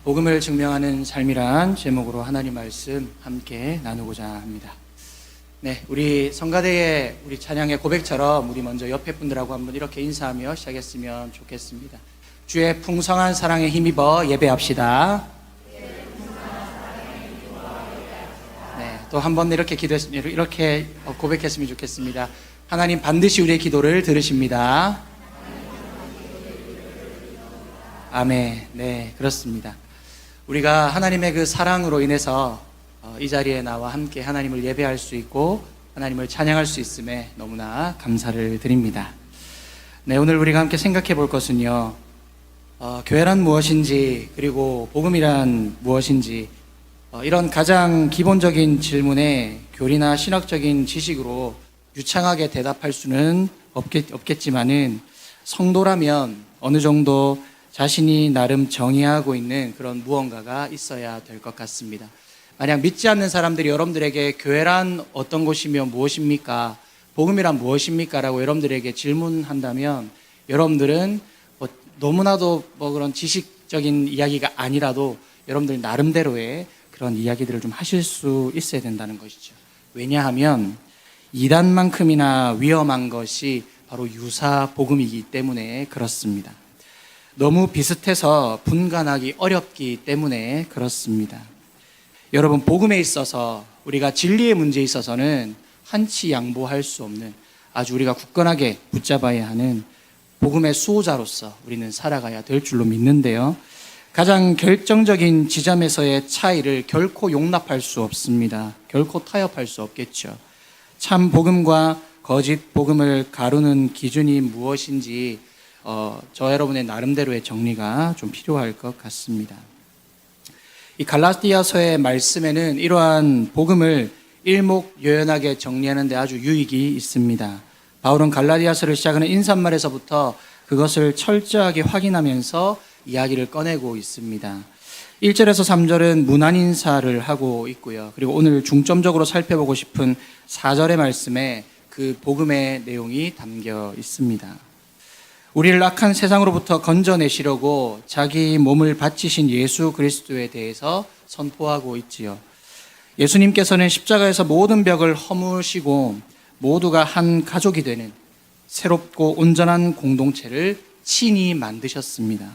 복음을 증명하는 삶이란 제목으로 하나님 말씀 함께 나누고자 합니다. 네, 우리 성가대의 우리 찬양의 고백처럼 우리 먼저 옆에 분들하고 한번 이렇게 인사하며 시작했으면 좋겠습니다. 주의 풍성한 사랑에 힘입어 예배합시다. 네, 또 한 번 이렇게 이렇게 고백했으면 좋겠습니다. 하나님 반드시 우리의 기도를 들으십니다. 아멘. 네, 그렇습니다. 우리가 하나님의 그 사랑으로 인해서 이 자리에 나와 함께 하나님을 예배할 수 있고 하나님을 찬양할 수 있음에 너무나 감사를 드립니다. 네, 오늘 우리가 함께 생각해 볼 것은요, 교회란 무엇인지, 그리고 복음이란 무엇인지, 이런 가장 기본적인 질문에 교리나 신학적인 지식으로 유창하게 대답할 수는 없겠지만은, 성도라면 어느 정도 자신이 나름 정의하고 있는 그런 무언가가 있어야 될 것 같습니다. 만약 믿지 않는 사람들이 여러분들에게 교회란 어떤 곳이며 무엇입니까? 복음이란 무엇입니까? 라고 여러분들에게 질문한다면 여러분들은 너무나도 그런 지식적인 이야기가 아니라도 여러분들 나름대로의 그런 이야기들을 좀 하실 수 있어야 된다는 것이죠. 왜냐하면 이단만큼이나 위험한 것이 바로 유사 복음이기 때문에 그렇습니다. 너무 비슷해서 분간하기 어렵기 때문에 그렇습니다. 여러분, 복음에 있어서 우리가 진리의 문제에 있어서는 한치 양보할 수 없는, 아주 우리가 굳건하게 붙잡아야 하는 복음의 수호자로서 우리는 살아가야 될 줄로 믿는데요, 가장 결정적인 지점에서의 차이를 결코 용납할 수 없습니다. 결코 타협할 수 없겠죠. 참 복음과 거짓 복음을 가르는 기준이 무엇인지 저 여러분의 나름대로의 정리가 좀 필요할 것 같습니다. 이 갈라디아서의 말씀에는 이러한 복음을 일목요연하게 정리하는 데 아주 유익이 있습니다. 바울은 갈라디아서를 시작하는 인사말에서부터 그것을 철저하게 확인하면서 이야기를 꺼내고 있습니다. 1절에서 3절은 문안 인사를 하고 있고요. 그리고 오늘 중점적으로 살펴보고 싶은 4절의 말씀에 그 복음의 내용이 담겨 있습니다. 우리를 악한 세상으로부터 건져내시려고 자기 몸을 바치신 예수 그리스도에 대해서 선포하고 있지요. 예수님께서는 십자가에서 모든 벽을 허무시고 모두가 한 가족이 되는 새롭고 온전한 공동체를 친히 만드셨습니다.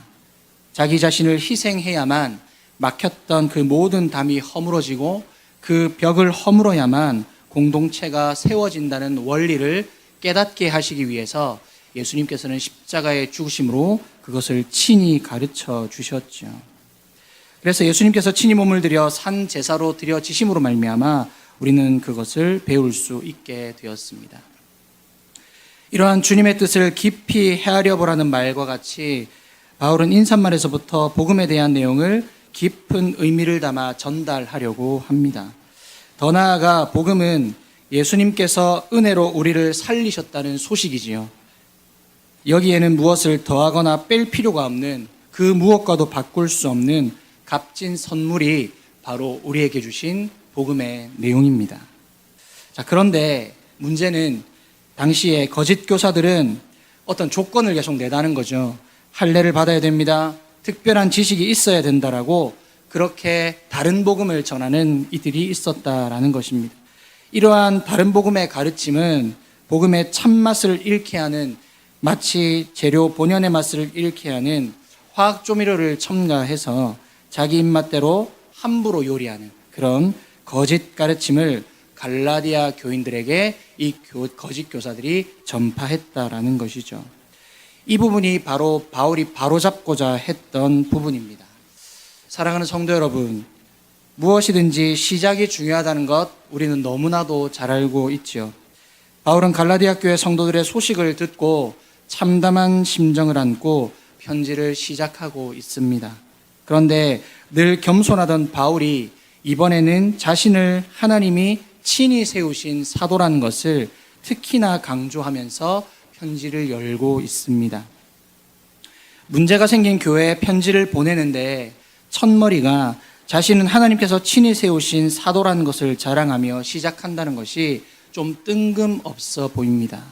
자기 자신을 희생해야만 막혔던 그 모든 담이 허물어지고 그 벽을 허물어야만 공동체가 세워진다는 원리를 깨닫게 하시기 위해서 예수님께서는 십자가의 죽으심으로 그것을 친히 가르쳐 주셨죠. 그래서 예수님께서 친히 몸을 들여 산 제사로 드려지심으로 말미암아 우리는 그것을 배울 수 있게 되었습니다. 이러한 주님의 뜻을 깊이 헤아려 보라는 말과 같이 바울은 인사말에서부터 복음에 대한 내용을 깊은 의미를 담아 전달하려고 합니다. 더 나아가 복음은 예수님께서 은혜로 우리를 살리셨다는 소식이지요. 여기에는 무엇을 더하거나 뺄 필요가 없는, 그 무엇과도 바꿀 수 없는 값진 선물이 바로 우리에게 주신 복음의 내용입니다. 자, 그런데 문제는 당시에 거짓 교사들은 어떤 조건을 계속 내다는 거죠. 할례를 받아야 됩니다. 특별한 지식이 있어야 된다라고 그렇게 다른 복음을 전하는 이들이 있었다라는 것입니다. 이러한 다른 복음의 가르침은 복음의 참맛을 잃게 하는, 마치 재료 본연의 맛을 잃게 하는 화학 조미료를 첨가해서 자기 입맛대로 함부로 요리하는 그런 거짓 가르침을 갈라디아 교인들에게 이 거짓 교사들이 전파했다라는 것이죠. 이 부분이 바로 바울이 바로잡고자 했던 부분입니다. 사랑하는 성도 여러분, 무엇이든지 시작이 중요하다는 것 우리는 너무나도 잘 알고 있죠. 바울은 갈라디아 교회 성도들의 소식을 듣고 참담한 심정을 안고 편지를 시작하고 있습니다. 그런데 늘 겸손하던 바울이 이번에는 자신을 하나님이 친히 세우신 사도라는 것을 특히나 강조하면서 편지를 열고 있습니다. 문제가 생긴 교회에 편지를 보내는데 첫머리가 자신은 하나님께서 친히 세우신 사도라는 것을 자랑하며 시작한다는 것이 좀 뜬금없어 보입니다.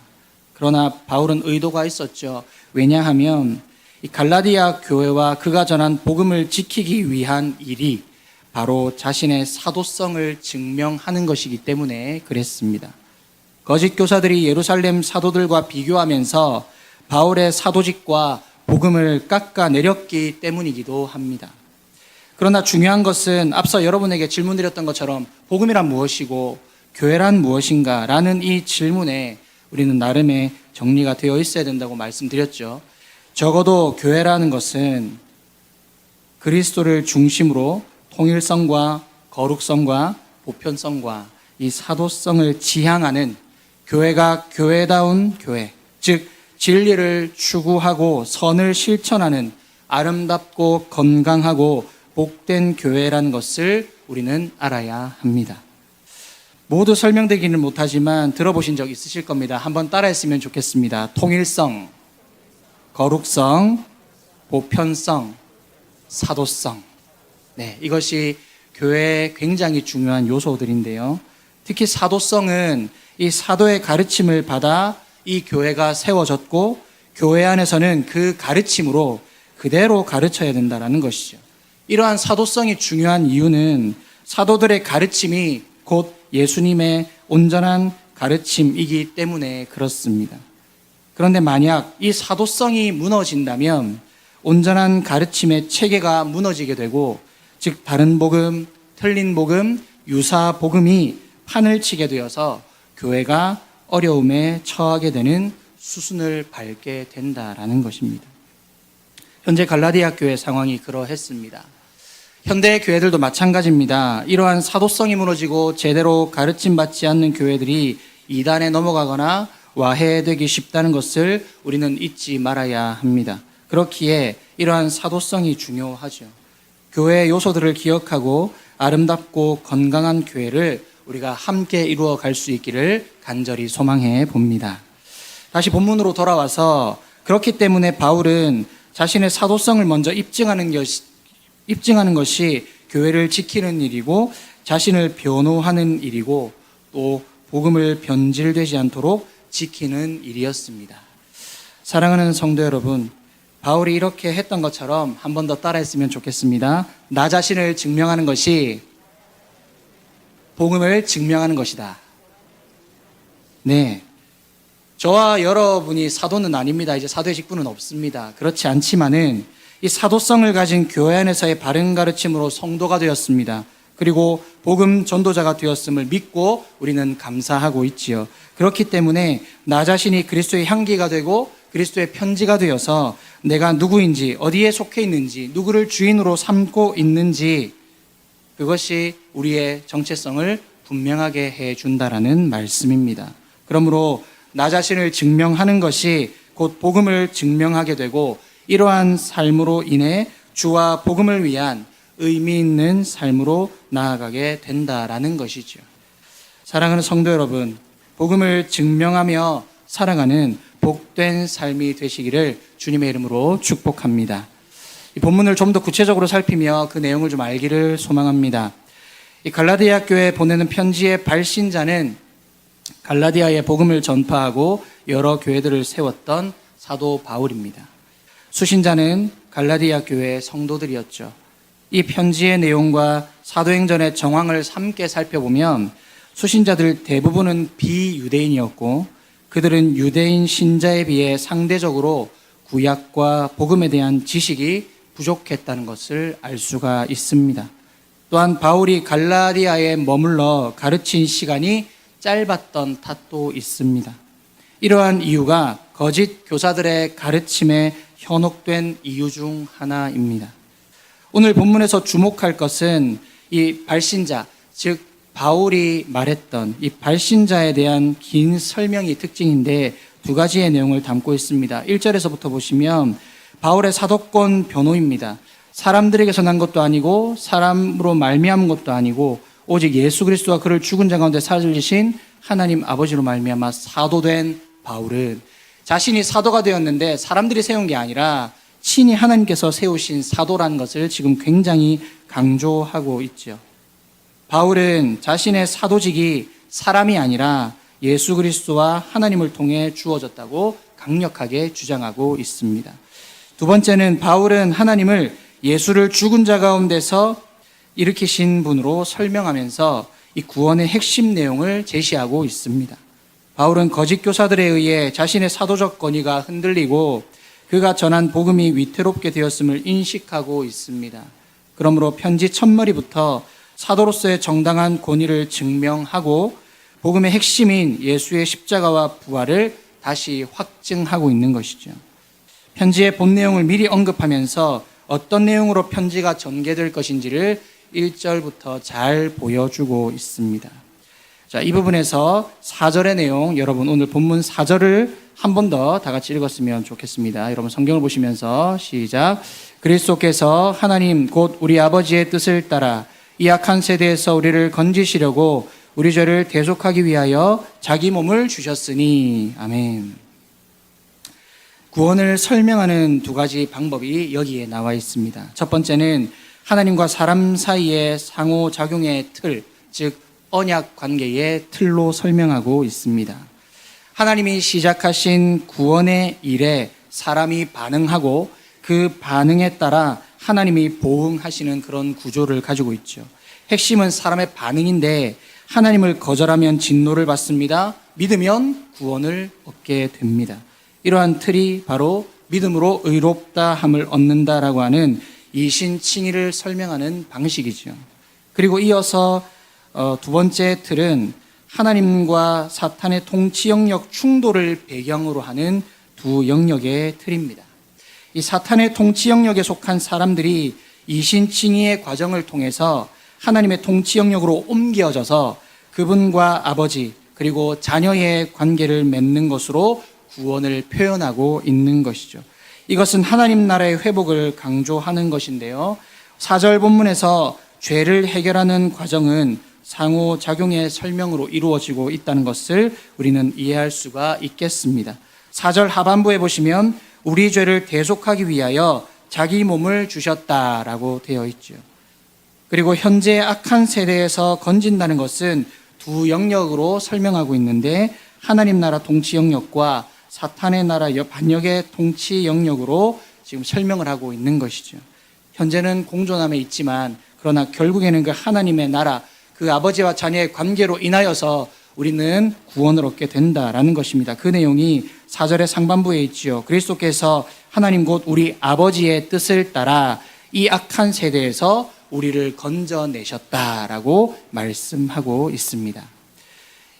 그러나 바울은 의도가 있었죠. 왜냐하면 이 갈라디아 교회와 그가 전한 복음을 지키기 위한 일이 바로 자신의 사도성을 증명하는 것이기 때문에 그랬습니다. 거짓 교사들이 예루살렘 사도들과 비교하면서 바울의 사도직과 복음을 깎아내렸기 때문이기도 합니다. 그러나 중요한 것은 앞서 여러분에게 질문드렸던 것처럼 복음이란 무엇이고 교회란 무엇인가 라는 이 질문에 우리는 나름의 정리가 되어 있어야 된다고 말씀드렸죠. 적어도 교회라는 것은 그리스도를 중심으로 통일성과 거룩성과 보편성과 이 사도성을 지향하는 교회가 교회다운 교회, 즉 진리를 추구하고 선을 실천하는 아름답고 건강하고 복된 교회라는 것을 우리는 알아야 합니다. 모두 설명되기는 못하지만 들어보신 적 있으실 겁니다. 한번 따라했으면 좋겠습니다. 통일성, 거룩성, 보편성, 사도성. 네, 이것이 교회의 굉장히 중요한 요소들인데요. 특히 사도성은 이 사도의 가르침을 받아 이 교회가 세워졌고 교회 안에서는 그 가르침으로 그대로 가르쳐야 된다는 것이죠. 이러한 사도성이 중요한 이유는 사도들의 가르침이 곧 예수님의 온전한 가르침이기 때문에 그렇습니다. 그런데 만약 이 사도성이 무너진다면 온전한 가르침의 체계가 무너지게 되고 즉 다른 복음, 틀린 복음, 유사 복음이 판을 치게 되어서 교회가 어려움에 처하게 되는 수순을 밟게 된다라는 것입니다. 현재 갈라디아 교회 상황이 그러했습니다. 현대 교회들도 마찬가지입니다. 이러한 사도성이 무너지고 제대로 가르침받지 않는 교회들이 이단에 넘어가거나 와해되기 쉽다는 것을 우리는 잊지 말아야 합니다. 그렇기에 이러한 사도성이 중요하죠. 교회의 요소들을 기억하고 아름답고 건강한 교회를 우리가 함께 이루어 갈 수 있기를 간절히 소망해 봅니다. 다시 본문으로 돌아와서 그렇기 때문에 바울은 자신의 사도성을 먼저 입증하는 것이 교회를 지키는 일이고 자신을 변호하는 일이고 또 복음을 변질되지 않도록 지키는 일이었습니다. 사랑하는 성도 여러분, 바울이 이렇게 했던 것처럼 한 번 더 따라했으면 좋겠습니다. 나 자신을 증명하는 것이 복음을 증명하는 것이다. 네. 저와 여러분이 사도는 아닙니다. 이제 사도의 직분은 없습니다. 그렇지 않지만은 이 사도성을 가진 교회 안에서의 바른 가르침으로 성도가 되었습니다. 그리고 복음 전도자가 되었음을 믿고 우리는 감사하고 있지요. 그렇기 때문에 나 자신이 그리스도의 향기가 되고 그리스도의 편지가 되어서 내가 누구인지, 어디에 속해 있는지, 누구를 주인으로 삼고 있는지 그것이 우리의 정체성을 분명하게 해준다라는 말씀입니다. 그러므로 나 자신을 증명하는 것이 곧 복음을 증명하게 되고 이러한 삶으로 인해 주와 복음을 위한 의미 있는 삶으로 나아가게 된다라는 것이죠. 사랑하는 성도 여러분, 복음을 증명하며 살아가는 복된 삶이 되시기를 주님의 이름으로 축복합니다. 이 본문을 좀 더 구체적으로 살피며 그 내용을 좀 알기를 소망합니다. 이 갈라디아 교회에 보내는 편지의 발신자는 갈라디아의 복음을 전파하고 여러 교회들을 세웠던 사도 바울입니다. 수신자는 갈라디아 교회의 성도들이었죠. 이 편지의 내용과 사도행전의 정황을 함께 살펴보면 수신자들 대부분은 비유대인이었고 그들은 유대인 신자에 비해 상대적으로 구약과 복음에 대한 지식이 부족했다는 것을 알 수가 있습니다. 또한 바울이 갈라디아에 머물러 가르친 시간이 짧았던 탓도 있습니다. 이러한 이유가 거짓 교사들의 가르침에 현혹된 이유 중 하나입니다. 오늘 본문에서 주목할 것은 이 발신자, 즉 바울이 말했던 이 발신자에 대한 긴 설명이 특징인데 두 가지의 내용을 담고 있습니다. 1절에서부터 보시면 바울의 사도권 변호입니다. 사람들에게서 난 것도 아니고 사람으로 말미암은 것도 아니고 오직 예수 그리스도가 그를 죽은 자 가운데 살리신 하나님 아버지로 말미암아 사도된 바울은 자신이 사도가 되었는데 사람들이 세운 게 아니라 친히 하나님께서 세우신 사도라는 것을 지금 굉장히 강조하고 있죠. 바울은 자신의 사도직이 사람이 아니라 예수 그리스도와 하나님을 통해 주어졌다고 강력하게 주장하고 있습니다. 두 번째는 바울은 하나님을 예수를 죽은 자 가운데서 일으키신 분으로 설명하면서 이 구원의 핵심 내용을 제시하고 있습니다. 바울은 거짓 교사들에 의해 자신의 사도적 권위가 흔들리고 그가 전한 복음이 위태롭게 되었음을 인식하고 있습니다. 그러므로 편지 첫머리부터 사도로서의 정당한 권위를 증명하고 복음의 핵심인 예수의 십자가와 부활을 다시 확증하고 있는 것이죠. 편지의 본 내용을 미리 언급하면서 어떤 내용으로 편지가 전개될 것인지를 1절부터 잘 보여주고 있습니다. 자, 이 부분에서 4절의 내용, 여러분 오늘 본문 4절을 한 번 더 다 같이 읽었으면 좋겠습니다. 여러분 성경을 보시면서 시작. 그리스도께서 하나님 곧 우리 아버지의 뜻을 따라 이 악한 세대에서 우리를 건지시려고 우리 죄를 대속하기 위하여 자기 몸을 주셨으니. 아멘. 구원을 설명하는 두 가지 방법이 여기에 나와 있습니다. 첫 번째는 하나님과 사람 사이의 상호작용의 틀, 즉 언약 관계의 틀로 설명하고 있습니다. 하나님이 시작하신 구원의 일에 사람이 반응하고 그 반응에 따라 하나님이 보응하시는 그런 구조를 가지고 있죠. 핵심은 사람의 반응인데 하나님을 거절하면 진노를 받습니다. 믿으면 구원을 얻게 됩니다. 이러한 틀이 바로 믿음으로 의롭다함을 얻는다라고 하는 이신칭의를 설명하는 방식이죠. 그리고 이어서 두 번째 틀은 하나님과 사탄의 통치 영역 충돌을 배경으로 하는 두 영역의 틀입니다. 이 사탄의 통치 영역에 속한 사람들이 이신칭의의 과정을 통해서 하나님의 통치 영역으로 옮겨져서 그분과 아버지 그리고 자녀의 관계를 맺는 것으로 구원을 표현하고 있는 것이죠. 이것은 하나님 나라의 회복을 강조하는 것인데요. 4절 본문에서 죄를 해결하는 과정은 상호작용의 설명으로 이루어지고 있다는 것을 우리는 이해할 수가 있겠습니다. 4절 하반부에 보시면 우리 죄를 대속하기 위하여 자기 몸을 주셨다라고 되어 있죠. 그리고 현재 악한 세대에서 건진다는 것은 두 영역으로 설명하고 있는데 하나님 나라 통치 영역과 사탄의 나라 반역의 통치 영역으로 지금 설명을 하고 있는 것이죠. 현재는 공존함에 있지만 그러나 결국에는 그 하나님의 나라, 그 아버지와 자녀의 관계로 인하여서 우리는 구원을 얻게 된다라는 것입니다. 그 내용이 4절의 상반부에 있지요. 그리스도께서 하나님 곧 우리 아버지의 뜻을 따라 이 악한 세대에서 우리를 건져내셨다라고 말씀하고 있습니다.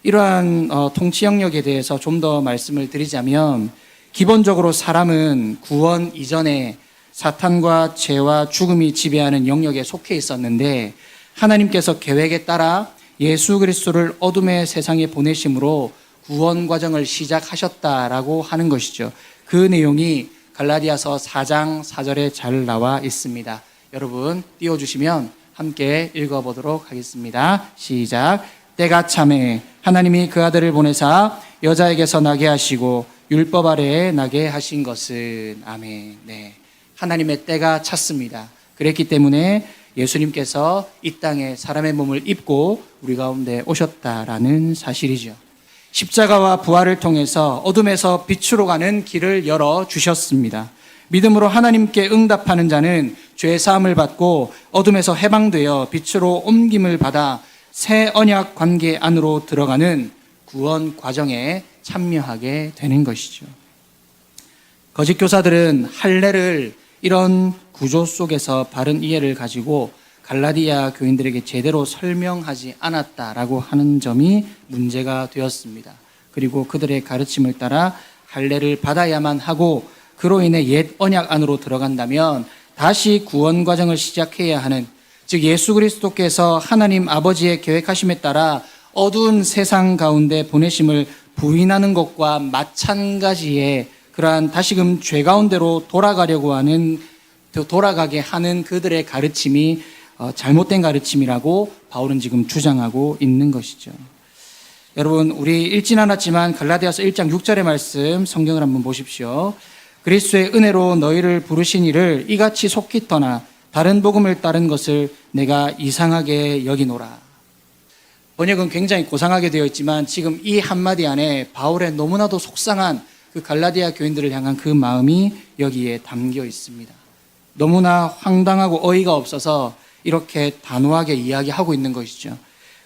이러한 통치 영역에 대해서 좀 더 말씀을 드리자면 기본적으로 사람은 구원 이전에 사탄과 죄와 죽음이 지배하는 영역에 속해 있었는데 하나님께서 계획에 따라 예수 그리스도를 어둠의 세상에 보내심으로 구원 과정을 시작하셨다라고 하는 것이죠. 그 내용이 갈라디아서 4장 4절에 잘 나와 있습니다. 여러분 띄워주시면 함께 읽어보도록 하겠습니다. 시작. 때가 차매 하나님이 그 아들을 보내사 여자에게서 나게 하시고 율법 아래에 나게 하신 것은. 아멘. 네, 하나님의 때가 찼습니다. 그랬기 때문에 예수님께서 이 땅에 사람의 몸을 입고 우리 가운데 오셨다라는 사실이죠. 십자가와 부활을 통해서 어둠에서 빛으로 가는 길을 열어 주셨습니다. 믿음으로 하나님께 응답하는 자는 죄 사함을 받고 어둠에서 해방되어 빛으로 옮김을 받아 새 언약 관계 안으로 들어가는 구원 과정에 참여하게 되는 것이죠. 거짓 교사들은 할례를 이런 구조 속에서 바른 이해를 가지고 갈라디아 교인들에게 제대로 설명하지 않았다라고 하는 점이 문제가 되었습니다. 그리고 그들의 가르침을 따라 할례를 받아야만 하고 그로 인해 옛 언약 안으로 들어간다면 다시 구원 과정을 시작해야 하는, 즉 예수 그리스도께서 하나님 아버지의 계획하심에 따라 어두운 세상 가운데 보내심을 부인하는 것과 마찬가지의 그러한 다시금 죄 가운데로 돌아가게 하는 그들의 가르침이 잘못된 가르침이라고 바울은 지금 주장하고 있는 것이죠. 여러분, 우리 읽진 않았지만 갈라디아서 1장 6절의 말씀 성경을 한번 보십시오. 그리스도의 은혜로 너희를 부르신 이를 이같이 속히 떠나 다른 복음을 따른 것을 내가 이상하게 여기노라. 번역은 굉장히 고상하게 되어 있지만 지금 이 한마디 안에 바울의 너무나도 속상한 그 갈라디아 교인들을 향한 그 마음이 여기에 담겨 있습니다. 너무나 황당하고 어이가 없어서 이렇게 단호하게 이야기하고 있는 것이죠.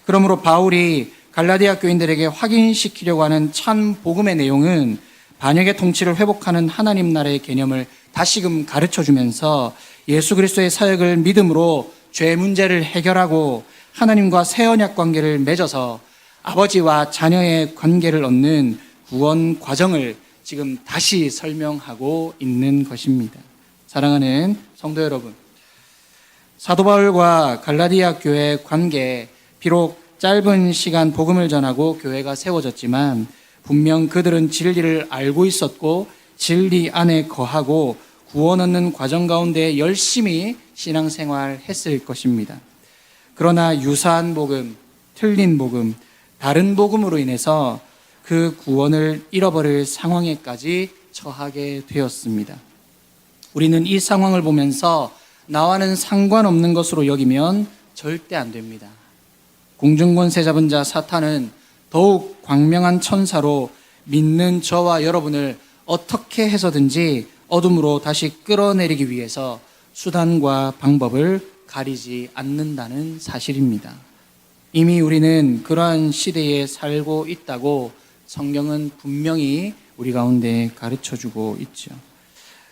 그러므로 바울이 갈라디아 교인들에게 확인시키려고 하는 참 복음의 내용은 반역의 통치를 회복하는 하나님 나라의 개념을 다시금 가르쳐주면서 예수 그리스도의 사역을 믿음으로 죄 문제를 해결하고 하나님과 새 언약 관계를 맺어서 아버지와 자녀의 관계를 얻는 구원 과정을 지금 다시 설명하고 있는 것입니다. 사랑하는 성도 여러분, 사도 바울과 갈라디아 교회 관계, 비록 짧은 시간 복음을 전하고 교회가 세워졌지만 분명 그들은 진리를 알고 있었고 진리 안에 거하고 구원 얻는 과정 가운데 열심히 신앙생활 했을 것입니다. 그러나 유사한 복음, 틀린 복음, 다른 복음으로 인해서 그 구원을 잃어버릴 상황에까지 처하게 되었습니다. 우리는 이 상황을 보면서 나와는 상관없는 것으로 여기면 절대 안 됩니다. 공중권세 잡은 자 사탄은 더욱 광명한 천사로 믿는 저와 여러분을 어떻게 해서든지 어둠으로 다시 끌어내리기 위해서 수단과 방법을 가리지 않는다는 사실입니다. 이미 우리는 그러한 시대에 살고 있다고 성경은 분명히 우리 가운데 가르쳐주고 있죠.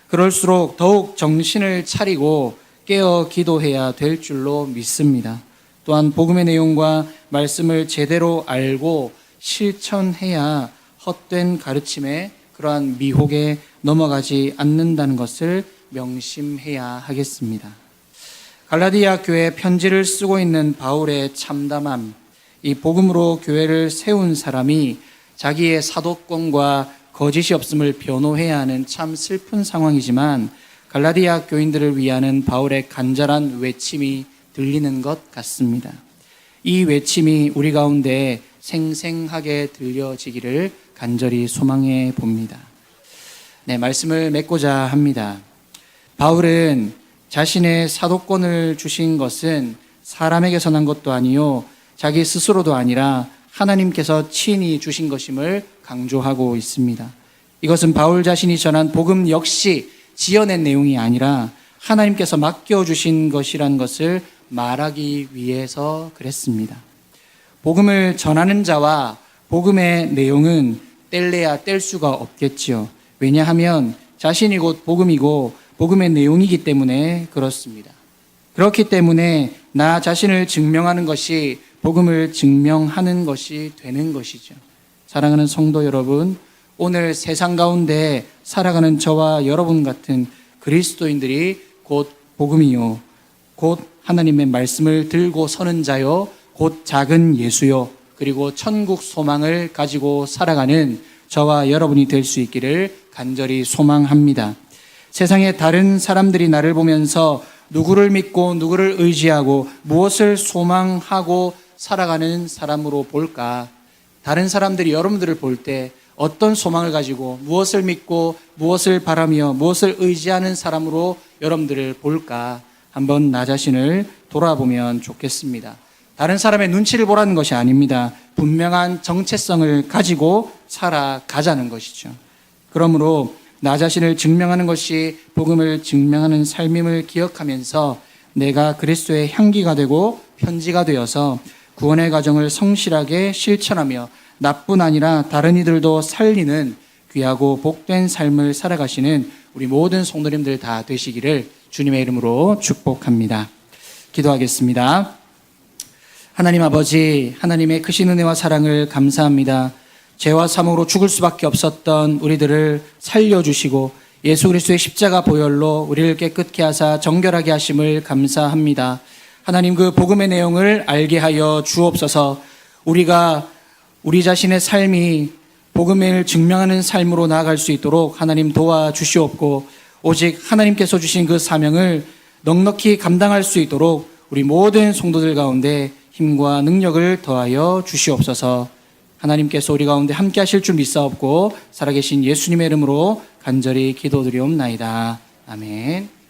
그럴수록 더욱 정신을 차리고 깨어 기도해야 될 줄로 믿습니다. 또한 복음의 내용과 말씀을 제대로 알고 실천해야 헛된 가르침에 그러한 미혹에 넘어가지 않는다는 것을 명심해야 하겠습니다. 갈라디아 교회 편지를 쓰고 있는 바울의 참담함, 이 복음으로 교회를 세운 사람이 자기의 사도권과 거짓이 없음을 변호해야 하는 참 슬픈 상황이지만 갈라디아 교인들을 위하는 바울의 간절한 외침이 들리는 것 같습니다. 이 외침이 우리 가운데 생생하게 들려지기를 간절히 소망해 봅니다. 네, 말씀을 맺고자 합니다. 바울은 자신의 사도권을 주신 것은 사람에게서 난 것도 아니요 자기 스스로도 아니라 하나님께서 친히 주신 것임을 강조하고 있습니다. 이것은 바울 자신이 전한 복음 역시 지어낸 내용이 아니라 하나님께서 맡겨주신 것이란 것을 말하기 위해서 그랬습니다. 복음을 전하는 자와 복음의 내용은 뗄래야 뗄 수가 없겠지요. 왜냐하면 자신이 곧 복음이고 복음의 내용이기 때문에 그렇습니다. 그렇기 때문에 나 자신을 증명하는 것이 복음을 증명하는 것이 되는 것이죠. 사랑하는 성도 여러분, 오늘 세상 가운데 살아가는 저와 여러분 같은 그리스도인들이 곧 복음이요, 곧 하나님의 말씀을 들고 서는 자요, 곧 작은 예수요, 그리고 천국 소망을 가지고 살아가는 저와 여러분이 될 수 있기를 간절히 소망합니다. 세상의 다른 사람들이 나를 보면서 누구를 믿고 누구를 의지하고 무엇을 소망하고 살아가는 사람으로 볼까? 다른 사람들이 여러분들을 볼 때 어떤 소망을 가지고 무엇을 믿고 무엇을 바라며 무엇을 의지하는 사람으로 여러분들을 볼까? 한번 나 자신을 돌아보면 좋겠습니다. 다른 사람의 눈치를 보라는 것이 아닙니다. 분명한 정체성을 가지고 살아가자는 것이죠. 그러므로 나 자신을 증명하는 것이 복음을 증명하는 삶임을 기억하면서 내가 그리스도의 향기가 되고 편지가 되어서 구원의 과정을 성실하게 실천하며 나뿐 아니라 다른 이들도 살리는 귀하고 복된 삶을 살아가시는 우리 모든 성도님들 다 되시기를 주님의 이름으로 축복합니다. 기도하겠습니다. 하나님 아버지, 하나님의 크신 은혜와 사랑을 감사합니다. 죄와 사망으로 죽을 수밖에 없었던 우리들을 살려주시고 예수 그리스도의 십자가 보혈로 우리를 깨끗게 하사 정결하게 하심을 감사합니다. 하나님, 그 복음의 내용을 알게 하여 주옵소서. 우리가 우리 자신의 삶이 복음을 증명하는 삶으로 나아갈 수 있도록 하나님 도와주시옵고, 오직 하나님께서 주신 그 사명을 넉넉히 감당할 수 있도록 우리 모든 성도들 가운데 힘과 능력을 더하여 주시옵소서. 하나님께서 우리 가운데 함께 하실 줄 믿사옵고 살아계신 예수님의 이름으로 간절히 기도드리옵나이다. 아멘.